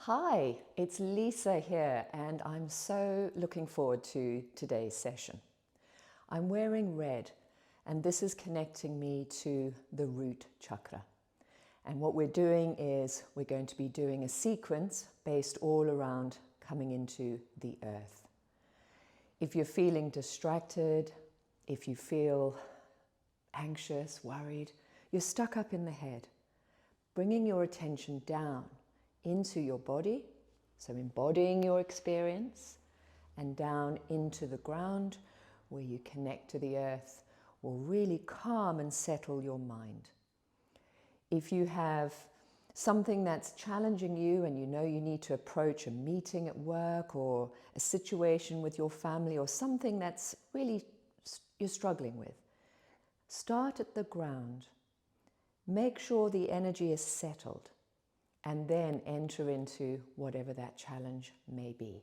Hi, it's Lisa here, and I'm so looking forward to today's session. I'm wearing red, and this is connecting me to the root chakra. And what we're doing is we're going to be doing a sequence based all around coming into the earth. If you're feeling distracted, if you feel anxious, worried, you're stuck up in the head, bringing your attention down into your body, so embodying your experience, and down into the ground where you connect to the earth will really calm and settle your mind. If you have something that's challenging you and you know you need to approach a meeting at work or a situation with your family or something that's really you're struggling with, start at the ground. Make sure the energy is settled, and then enter into whatever that challenge may be.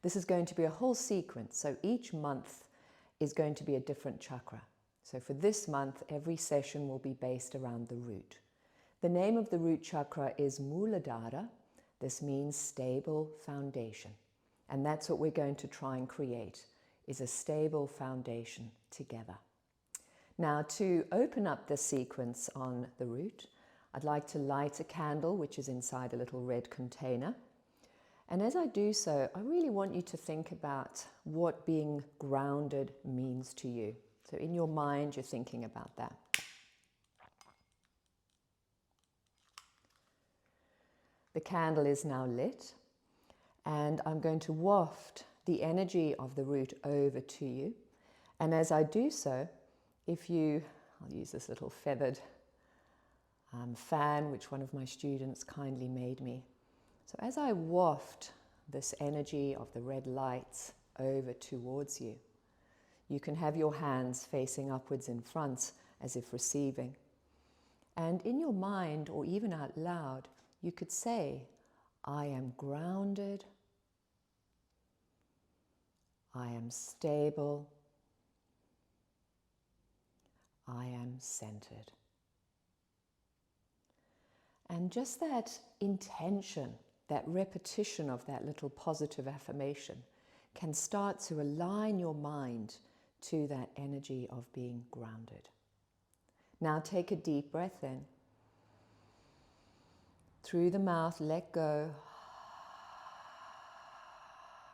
This is going to be a whole sequence, so each month is going to be a different chakra. So for this month, every session will be based around the root. The name of the root chakra is Muladhara. This means stable foundation. And that's what we're going to try and create, is a stable foundation together. Now, to open up the sequence on the root, I'd like to light a candle, which is inside a little red container. And as I do so, I really want you to think about what being grounded means to you. So in your mind, you're thinking about that. The candle is now lit, and I'm going to waft the energy of the root over to you. And as I do so, I'll use this little feathered fan, which one of my students kindly made me. So as I waft this energy of the red lights over towards you, you can have your hands facing upwards in front as if receiving. And in your mind, or even out loud, you could say, I am grounded, I am stable, I am centered. And just that intention, that repetition of that little positive affirmation can start to align your mind to that energy of being grounded. Now take a deep breath in. Through the mouth, let go,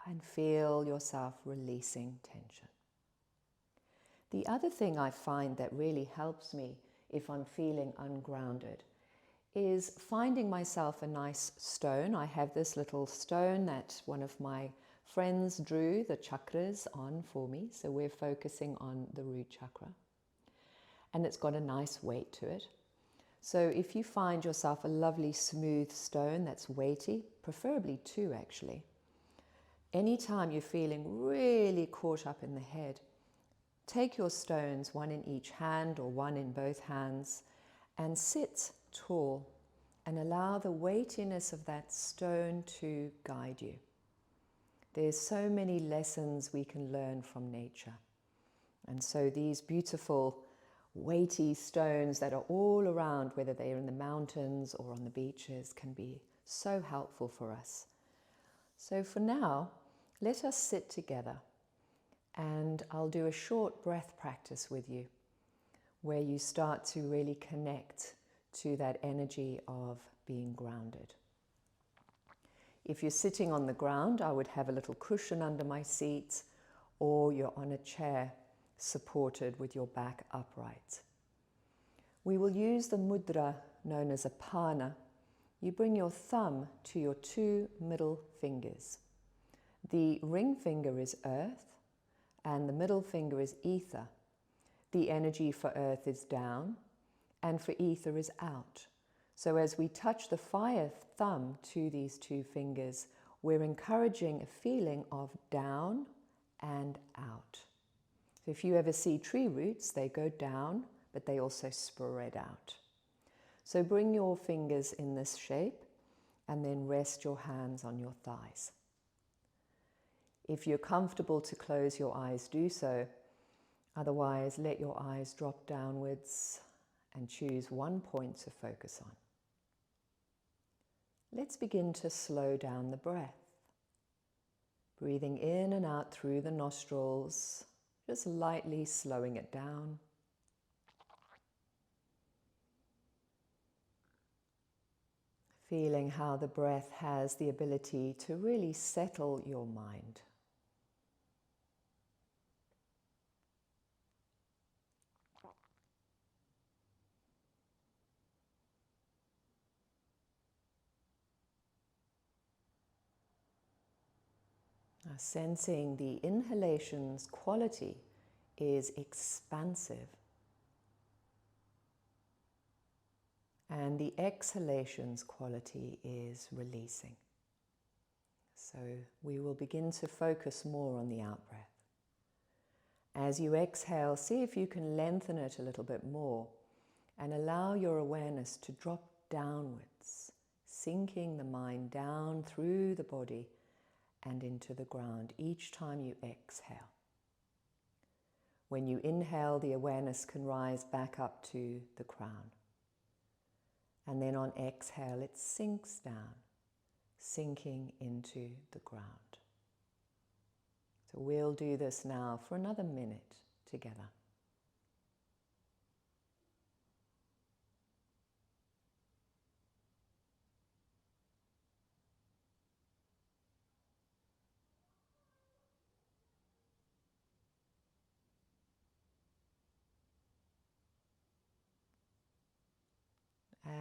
and feel yourself releasing tension. The other thing I find that really helps me if I'm feeling ungrounded is finding myself a nice stone. I have this little stone that one of my friends drew the chakras on for me. So we're focusing on the root chakra. And it's got a nice weight to it. So if you find yourself a lovely smooth stone that's weighty, preferably two actually, anytime you're feeling really caught up in the head, take your stones, one in each hand or one in both hands, and sit tall and allow the weightiness of that stone to guide you. There's so many lessons we can learn from nature. And so these beautiful weighty stones that are all around, whether they're in the mountains or on the beaches, can be so helpful for us. So for now, let us sit together, and I'll do a short breath practice with you where you start to really connect to that energy of being grounded. If you're sitting on the ground, I would have a little cushion under my seat, or you're on a chair supported with your back upright. We will use the mudra known as a pana. You bring your thumb to your two middle fingers. The ring finger is earth, and the middle finger is ether. The energy for earth is down, and for ether is out. So as we touch the fire thumb to these two fingers, we're encouraging a feeling of down and out. So if you ever see tree roots, they go down, but they also spread out. So bring your fingers in this shape, and then rest your hands on your thighs. If you're comfortable to close your eyes, do so. Otherwise, let your eyes drop downwards and choose one point to focus on. let's begin to slow down the breath. Breathing in and out through the nostrils, just lightly slowing it down. Feeling how the breath has the ability to really settle your mind. Now, sensing the inhalation's quality is expansive, and the exhalation's quality is releasing. So we will begin to focus more on the out-breath. As you exhale, see if you can lengthen it a little bit more and allow your awareness to drop downwards, sinking the mind down through the body and into the ground each time you exhale. When you inhale, the awareness can rise back up to the crown. And then on exhale, it sinks down, sinking into the ground. So we'll do this now for another minute together.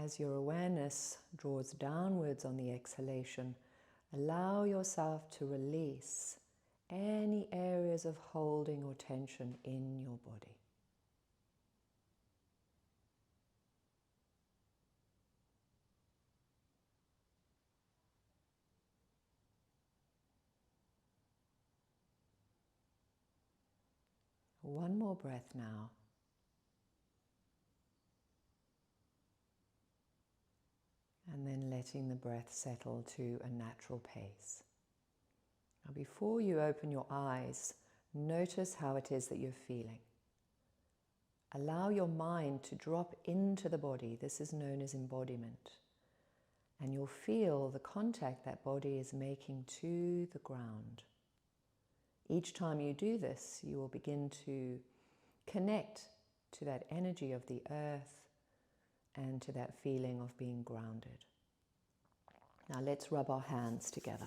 As your awareness draws downwards on the exhalation, allow yourself to release any areas of holding or tension in your body. One more breath now. And then letting the breath settle to a natural pace. Now, before you open your eyes, notice how it is that you're feeling. Allow your mind to drop into the body. This is known as embodiment. And you'll feel the contact that body is making to the ground. Each time you do this, you will begin to connect to that energy of the earth and to that feeling of being grounded. Now let's rub our hands together.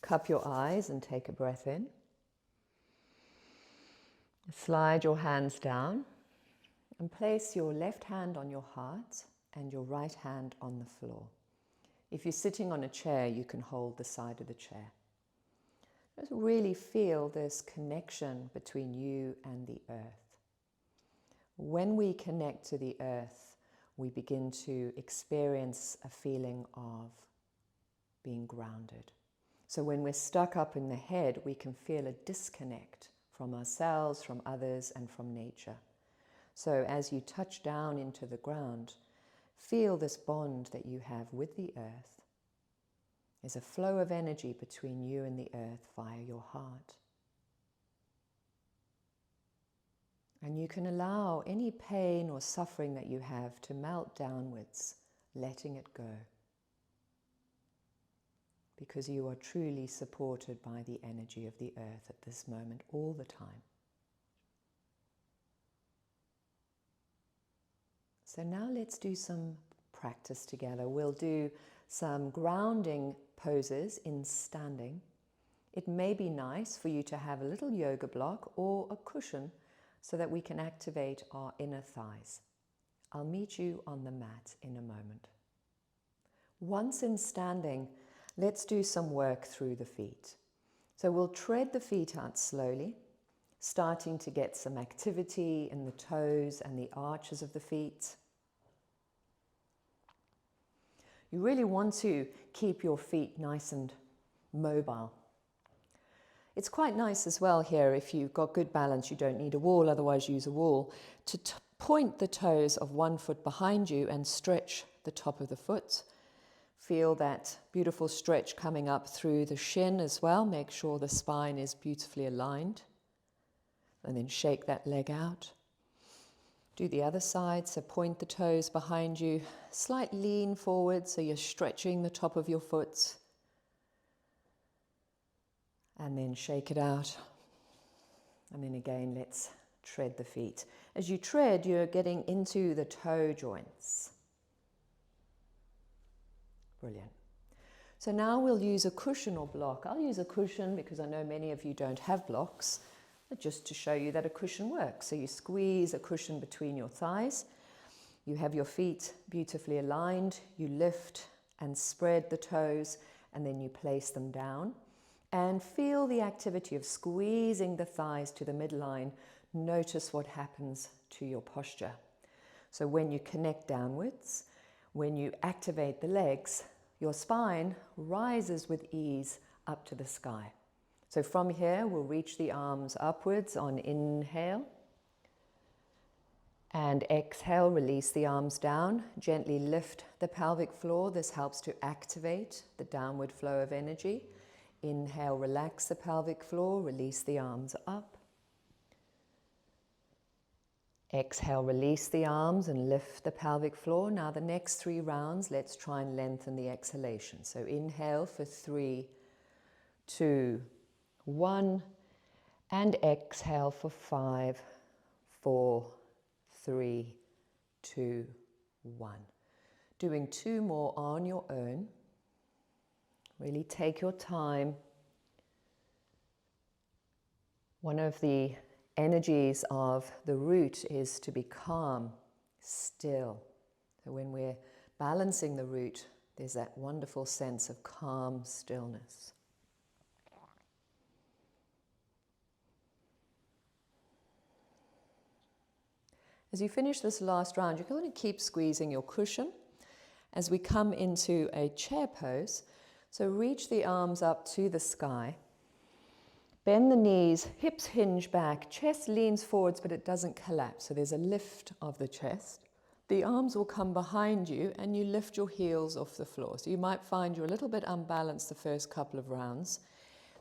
Cup your eyes and take a breath in. Slide your hands down and place your left hand on your heart and your right hand on the floor. If you're sitting on a chair, you can hold the side of the chair. Just really feel this connection between you and the earth. When we connect to the earth, we begin to experience a feeling of being grounded. So when we're stuck up in the head, we can feel a disconnect from ourselves, from others, and from nature. So as you touch down into the ground, feel this bond that you have with the earth. There's a flow of energy between you and the earth via your heart. And you can allow any pain or suffering that you have to melt downwards, letting it go. Because you are truly supported by the energy of the earth at this moment all the time. So now let's do some practice together. We'll do some grounding poses in standing. It may be nice for you to have a little yoga block or a cushion so that we can activate our inner thighs. I'll meet you on the mat in a moment. Once in standing, let's do some work through the feet. So we'll tread the feet out slowly, starting to get some activity in the toes and the arches of the feet. You really want to keep your feet nice and mobile. It's quite nice as well here, if you've got good balance, you don't need a wall, otherwise use a wall, to point the toes of one foot behind you and stretch the top of the foot. Feel that beautiful stretch coming up through the shin as well. Make sure the spine is beautifully aligned. And then shake that leg out. Do the other side, so point the toes behind you, slight lean forward so you're stretching the top of your foot. And then shake it out. And then again, let's tread the feet. As you tread, you're getting into the toe joints. Brilliant. So now we'll use a cushion or block. I'll use a cushion because I know many of you don't have blocks, but just to show you that a cushion works. So you squeeze a cushion between your thighs. You have your feet beautifully aligned. You lift and spread the toes, and then you place them down. And feel the activity of squeezing the thighs to the midline. Notice what happens to your posture. So when you connect downwards, when you activate the legs, your spine rises with ease up to the sky. So from here, we'll reach the arms upwards on inhale. And exhale, release the arms down. Gently lift the pelvic floor. This helps to activate the downward flow of energy. Inhale, relax the pelvic floor, release the arms up. Exhale, release the arms and lift the pelvic floor. Now the next 3 rounds, let's try and lengthen the exhalation. So inhale for 3, 2, 1, and exhale for 5, 4, 3, 2, 1. Doing 2 more on your own. Really take your time. One of the energies of the root is to be calm, still. So when we're balancing the root, there's that wonderful sense of calm stillness. As you finish this last round, you're going to keep squeezing your cushion. As we come into a chair pose, so reach the arms up to the sky. Bend the knees, hips hinge back, chest leans forwards, but it doesn't collapse. So there's a lift of the chest. The arms will come behind you and you lift your heels off the floor. So you might find you're a little bit unbalanced the first couple of rounds.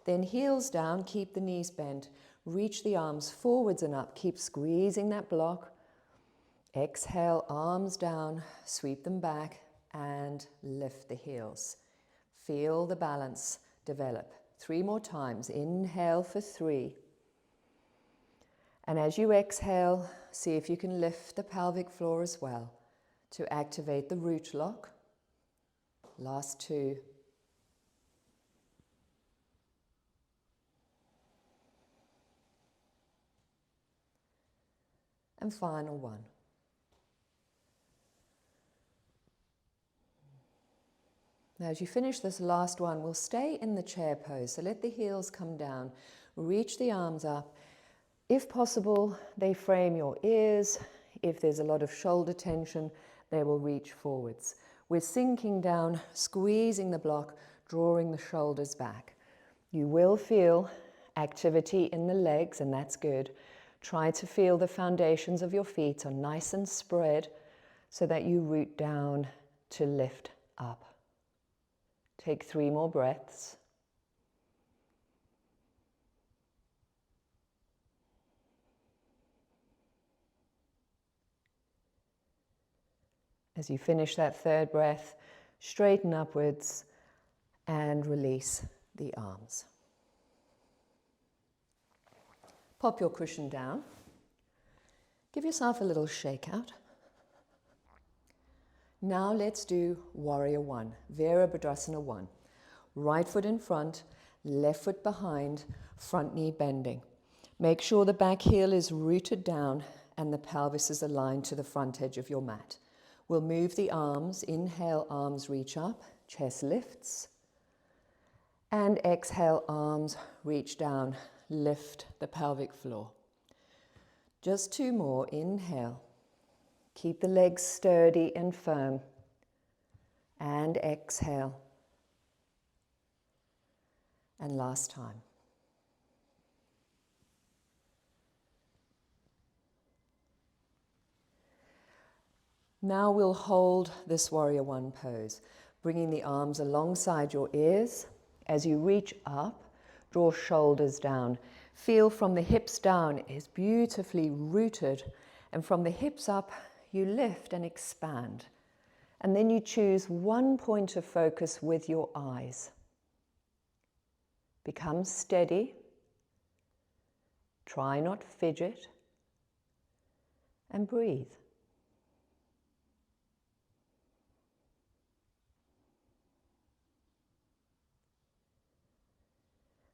Then heels down, keep the knees bent. Reach the arms forwards and up. Keep squeezing that block. Exhale, arms down, sweep them back and lift the heels. Feel the balance develop. 3 more times. Inhale for 3. And as you exhale, see if you can lift the pelvic floor as well to activate the root lock. Last 2. And final 1. Now as you finish this last one, we'll stay in the chair pose. So let the heels come down, reach the arms up. If possible, they frame your ears. If there's a lot of shoulder tension, they will reach forwards. We're sinking down, squeezing the block, drawing the shoulders back. You will feel activity in the legs, and that's good. Try to feel the foundations of your feet are nice and spread so that you root down to lift up. Take 3 more breaths. As you finish that 3rd breath, straighten upwards and release the arms. Pop your cushion down. Give yourself a little shake out. Now let's do Warrior 1, Virabhadrasana 1. Right foot in front, left foot behind, front knee bending. Make sure the back heel is rooted down and the pelvis is aligned to the front edge of your mat. We'll move the arms. Inhale, arms reach up, chest lifts. And exhale, arms reach down, lift the pelvic floor. Just 2 more. Inhale. Keep the legs sturdy and firm. And exhale. And last time. Now we'll hold this Warrior 1 pose, bringing the arms alongside your ears. As you reach up, draw shoulders down. Feel from the hips down is beautifully rooted And from the hips up, you lift and expand. And then you choose one point of focus with your eyes. Become steady. Try not fidget. And breathe.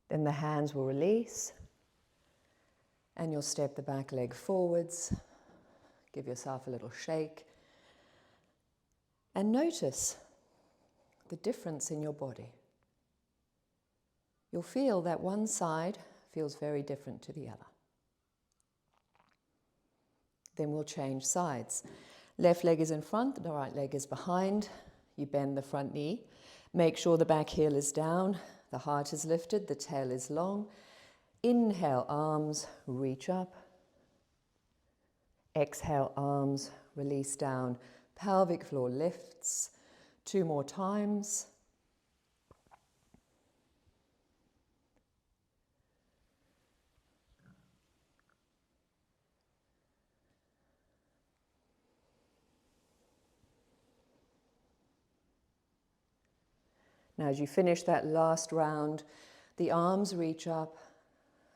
Then the hands will release. And you'll step the back leg forwards. Give yourself a little shake. And notice the difference in your body. You'll feel that one side feels very different to the other. Then we'll change sides. Left leg is in front, the right leg is behind. You bend the front knee. Make sure the back heel is down, the heart is lifted, the tail is long. Inhale, arms reach up. Exhale, arms release down. Pelvic floor lifts. 2 more times. Now as you finish that last round, the arms reach up,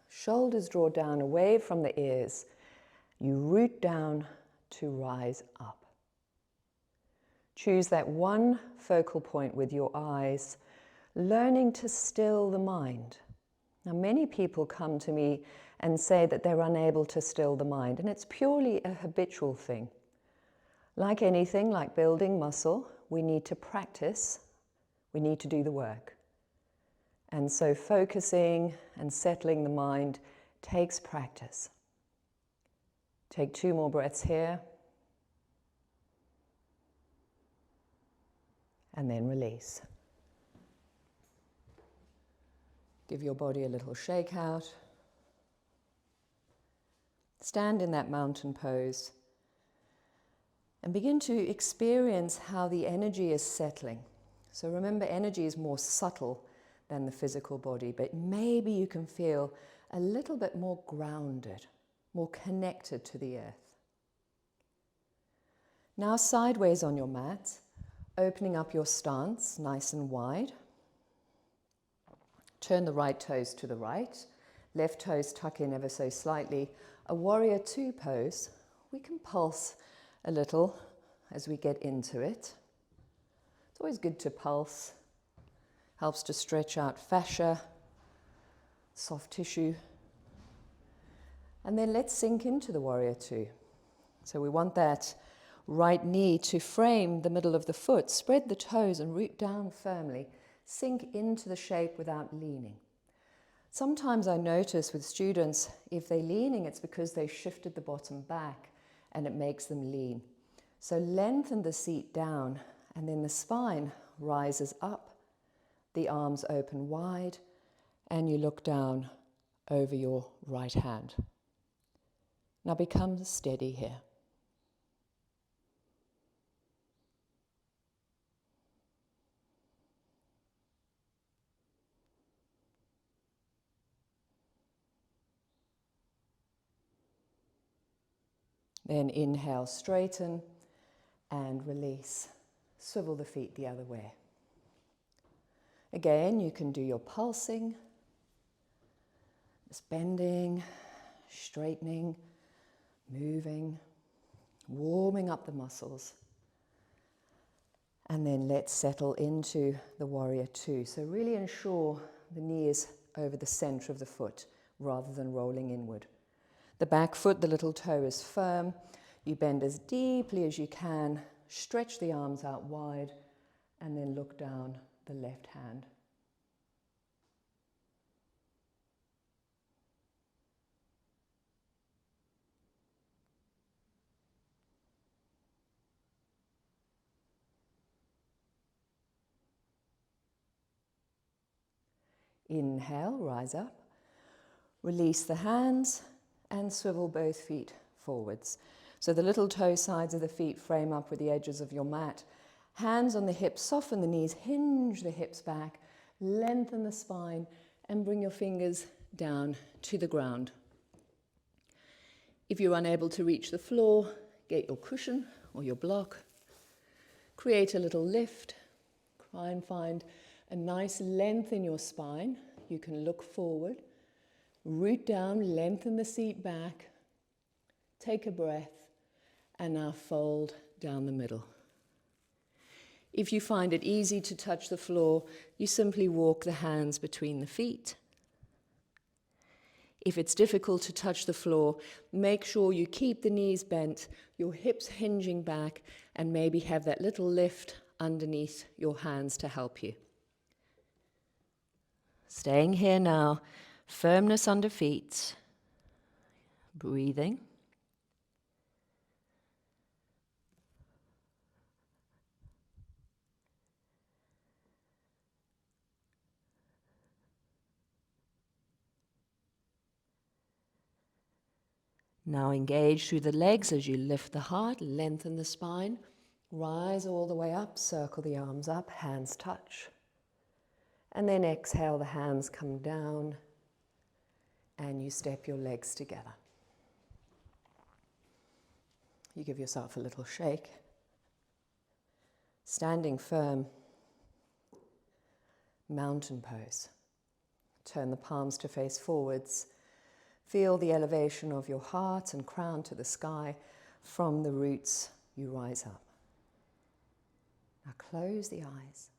shoulders draw down away from the ears. You root down to rise up. Choose that one focal point with your eyes, learning to still the mind. Now many people come to me and say that they're unable to still the mind, and it's purely a habitual thing. Like anything, like building muscle, we need to practice. We need to do the work. And so focusing and settling the mind takes practice. Take 2 more breaths here. And then release. Give your body a little shake out. Stand in that mountain pose. And begin to experience how the energy is settling. So remember, energy is more subtle than the physical body, but maybe you can feel a little bit more grounded, more connected to the earth. Now sideways on your mat, opening up your stance nice and wide. Turn the right toes to the right, left toes tuck in ever so slightly. A warrior 2 pose. We can pulse a little as we get into it. It's always good to pulse. Helps to stretch out fascia, soft tissue. And then let's sink into the warrior 2. So we want that right knee to frame the middle of the foot. Spread the toes and root down firmly. Sink into the shape without leaning. Sometimes I notice with students, if they're leaning, it's because they shifted the bottom back and it makes them lean. So lengthen the seat down. And then the spine rises up, the arms open wide, and you look down over your right hand. Now become steady here. Then inhale, straighten, and release. Swivel the feet the other way. Again, you can do your pulsing, just bending, straightening, moving, warming up the muscles. And then let's settle into the warrior 2. So really ensure the knee is over the center of the foot rather than rolling inward. The back foot, the little toe is firm. You bend as deeply as you can. Stretch the arms out wide and then look down the left hand. Inhale, rise up. Release the hands and swivel both feet forwards. So the little toe sides of the feet frame up with the edges of your mat. Hands on the hips, soften the knees, hinge the hips back, lengthen the spine, and bring your fingers down to the ground. If you're unable to reach the floor, get your cushion or your block. Create a little lift. Try and find a nice length in your spine. You can look forward, root down, lengthen the seat back, take a breath, and now fold down the middle. If you find it easy to touch the floor, you simply walk the hands between the feet. If it's difficult to touch the floor, make sure you keep the knees bent, your hips hinging back, and maybe have that little lift underneath your hands to help you. Staying here now, firmness under feet, breathing. Now engage through the legs as you lift the heart, lengthen the spine, rise all the way up, circle the arms up, hands touch. And then exhale, the hands come down and you step your legs together. You give yourself a little shake. Standing firm, mountain pose. Turn the palms to face forwards. Feel the elevation of your heart and crown to the sky. From the roots, you rise up. Now close the eyes.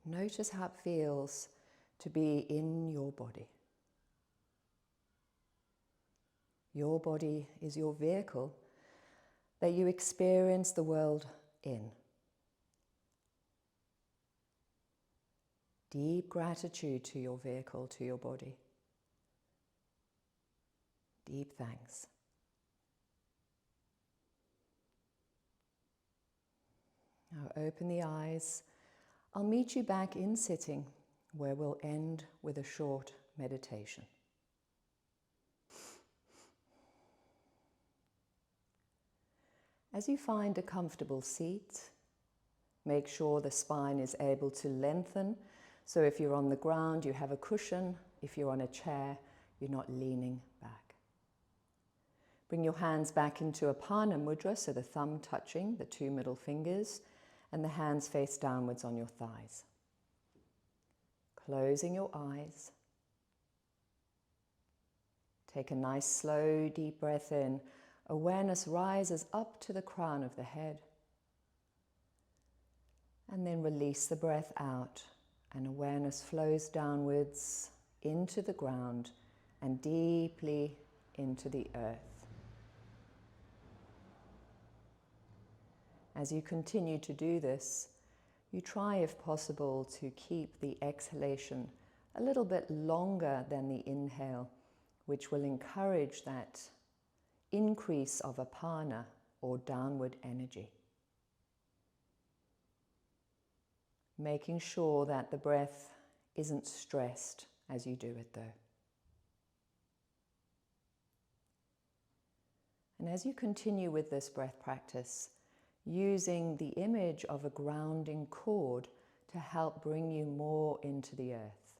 Notice how it feels to be in your body. Your body is your vehicle that you experience the world in. Deep gratitude to your vehicle, to your body. Deep thanks. Now open the eyes. I'll meet you back in sitting, where we'll end with a short meditation. As you find a comfortable seat, make sure the spine is able to lengthen. So if you're on the ground, you have a cushion. If you're on a chair, you're not leaning back. Bring your hands back into Apana Mudra, so the thumb touching the two middle fingers and the hands face downwards on your thighs. Closing your eyes. Take a nice slow deep breath in. Awareness rises up to the crown of the head. And then release the breath out, and awareness flows downwards into the ground and deeply into the earth. As you continue to do this, you try, if possible, to keep the exhalation a little bit longer than the inhale, which will encourage that increase of apana, or downward energy. Making sure that the breath isn't stressed as you do it though. And as you continue with this breath practice, using the image of a grounding cord to help bring you more into the earth.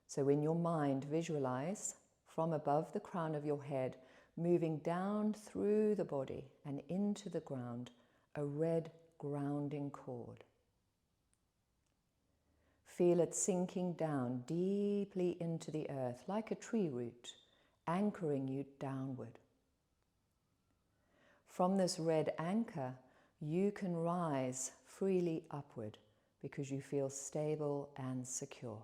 So in your mind, visualize from above the crown of your head, moving down through the body and into the ground, a red grounding cord. Feel it sinking down deeply into the earth like a tree root, anchoring you downward. From this red anchor, you can rise freely upward because you feel stable and secure.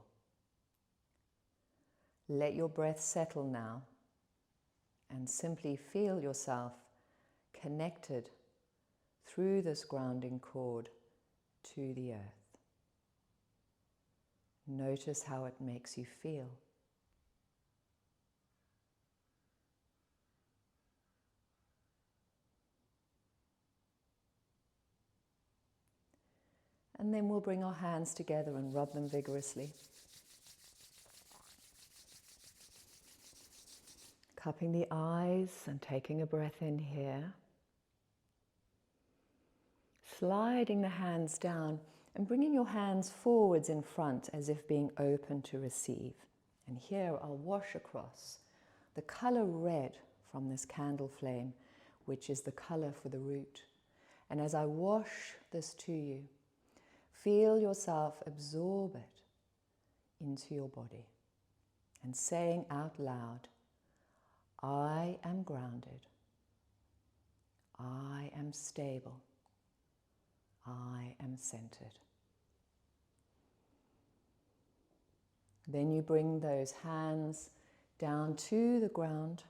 Let your breath settle now and simply feel yourself connected through this grounding cord to the earth. Notice how it makes you feel. And then we'll bring our hands together and rub them vigorously. Cupping the eyes and taking a breath in here. Sliding the hands down and bringing your hands forwards in front as if being open to receive. And here I'll wash across the color red from this candle flame, which is the color for the root. And as I wash this to you, feel yourself absorb it into your body and saying out loud, I am grounded, I am stable, I am centered. Then you bring those hands down to the ground.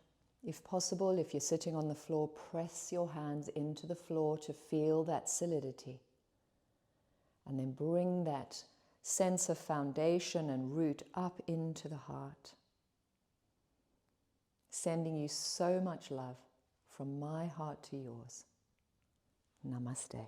If possible, if you're sitting on the floor, press your hands into the floor to feel that solidity. And then bring that sense of foundation and root up into the heart. Sending you so much love from my heart to yours. Namaste.